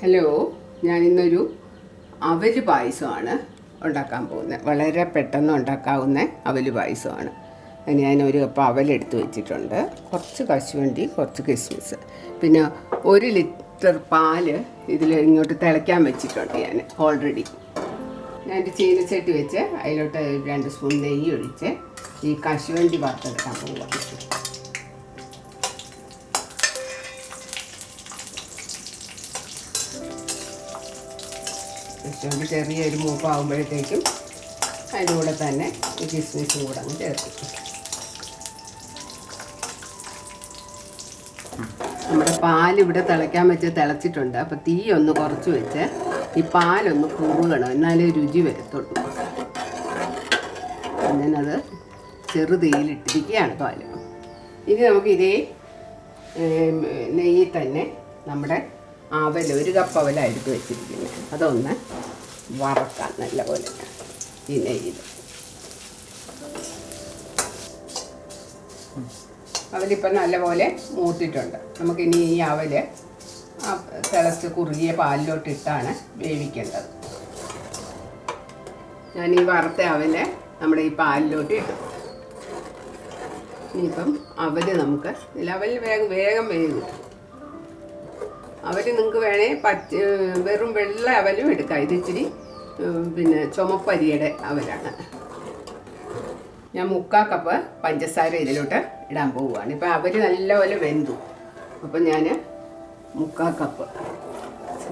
Hello, ഞാനിന്നൊരു അവൽ പായസമാണ് ഉണ്ടാക്കാൻ പോകുന്നത്. വളരെ പെട്ടെന്ന് ഉണ്ടാക്കാവുന്ന അവൽ പായസമാണ്. അതിന് ഞാനൊരു കപ്പ് അവലെടുത്ത് വെച്ചിട്ടുണ്ട്, കുറച്ച് കശുവണ്ടി, കുറച്ച് കിസ്മിസ്, പിന്നെ 1 ലിറ്റർ പാല് ഇതിൽ ഇങ്ങോട്ട് തിളയ്ക്കാൻ വെച്ചിട്ടുണ്ട്. ഞാൻ ഓൾറെഡി ചീനച്ചട്ടി വെച്ച് അതിലോട്ട് 2 സ്പൂൺ നെയ്യ് ഒഴിച്ച് ഈ കശുവണ്ടി വറുത്തെടുക്കാൻ പോവുകയാണ്. കശുവണ്ടി ചെറിയൊരു മൂപ്പാകുമ്പോഴത്തേക്കും അതിൻ്റെ കൂടെ തന്നെ ഈ കിസ്മിസും കൂടെ അങ്ങ് ചേർക്കും. നമ്മുടെ പാലിവിടെ തിളയ്ക്കാൻ വെച്ച് തിളച്ചിട്ടുണ്ട്. അപ്പോൾ തീ ഒന്ന് കുറച്ച് വെച്ച് ഈ പാലൊന്ന് കുറുകണം, എന്നാലേ രുചി വരത്തുള്ളൂ. ഞാനത് ചെറുതീയിലിട്ടിരിക്കുകയാണ് പാല്. ഇനി നമുക്ക് ഇതേ നെയ്യിൽ തന്നെ നമ്മുടെ അവൽ 1 കപ്പ് അവലായിട്ട് വെച്ചിരിക്കുന്നത് അതൊന്ന് വറക്കാം നല്ലപോലെ ഈ നെയ്യിൽ. അവലിപ്പം നല്ലപോലെ മൂത്തിട്ടുണ്ട്. നമുക്കിനി ഈ അവൽ തിളച്ച് കുറുകിയ പാലിലോട്ടിട്ടാണ് വേവിക്കേണ്ടത്. ഞാൻ ഈ വറുത്ത അവൽ നമ്മുടെ ഈ പാലിലോട്ട് ഇടും. ഇനിയിപ്പം അവൽ നമുക്ക് അവൽ വേഗം വേകും. അവൽ നിങ്ങൾക്ക് വേണേൽ വെറും വെള്ള അവലും എടുക്കാം. ഇത് ഇച്ചിരി പിന്നെ ചുമപ്പരിയുടെ അവലാണ്. ഞാൻ 3/4 കപ്പ് പഞ്ചസാര ഇതിലോട്ട് ഇടാൻ പോവുകയാണ്. ഇപ്പം അവൽ നല്ലപോലെ വെന്തു. അപ്പം ഞാൻ 3/4 കപ്പ്,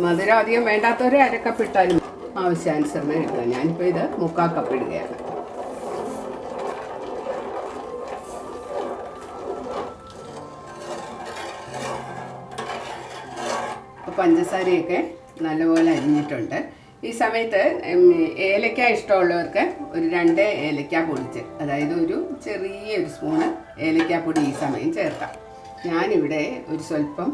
മധുരം അധികം വേണ്ടാത്തവർ 1/2 കപ്പ് ഇട്ടാലും ആവശ്യാനുസരണം ഇടുക. ഞാനിപ്പോൾ ഇത് 3/4 കപ്പ് ഇടുകയാണ്. പഞ്ചസാരയൊക്കെ നല്ലപോലെ അരിഞ്ഞിട്ടുണ്ട്. ഈ സമയത്ത് ഏലക്ക ഇഷ്ടമുള്ളവർക്ക് ഒരു 2 ഏലക്ക പൊടിച്ച്, അതായത് ഒരു ചെറിയൊരു സ്പൂണ് ഏലക്കാപ്പൊടി ഈ സമയം ചേർക്കാം. ഞാനിവിടെ ഒരു സ്വല്പം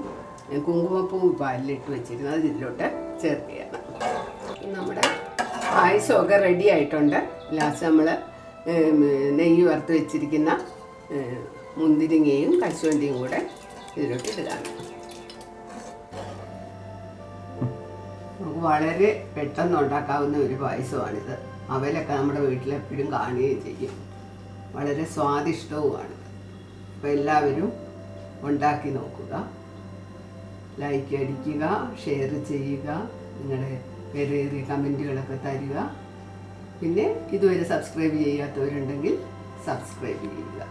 കുങ്കുമപ്പൂ പാലിലിട്ട് വെച്ചിരുന്നു, അത് ഇതിലോട്ട് ചേർക്കുകയാണ്. നമ്മുടെ പായസമൊക്കെ റെഡി ആയിട്ടുണ്ട്. ലാസ്റ്റ് നമ്മൾ നെയ്യ് വറുത്ത് വെച്ചിരിക്കുന്ന മുന്തിരിങ്ങയും കശുവണ്ടിയും കൂടെ ഇതിലോട്ട് ഇടുകയാണ്. വളരെ പെട്ടെന്ന് ഉണ്ടാക്കാവുന്ന ഒരു പായസമാണിത്. അവലൊക്കെ നമ്മുടെ വീട്ടിലെപ്പോഴും കാണുകയും ചെയ്യും. വളരെ സ്വാദിഷ്ടവുമാണ്. അപ്പോൾ എല്ലാവരും ഉണ്ടാക്കി നോക്കുക, ലൈക്ക് അടിക്കുക, ഷെയർ ചെയ്യുക, നിങ്ങളുടെ വിലയേറിയ കമൻറ്റുകളൊക്കെ തരിക. പിന്നെ ഇതുവരെ സബ്സ്ക്രൈബ് ചെയ്യാത്തവരുണ്ടെങ്കിൽ സബ്സ്ക്രൈബ് ചെയ്യുക.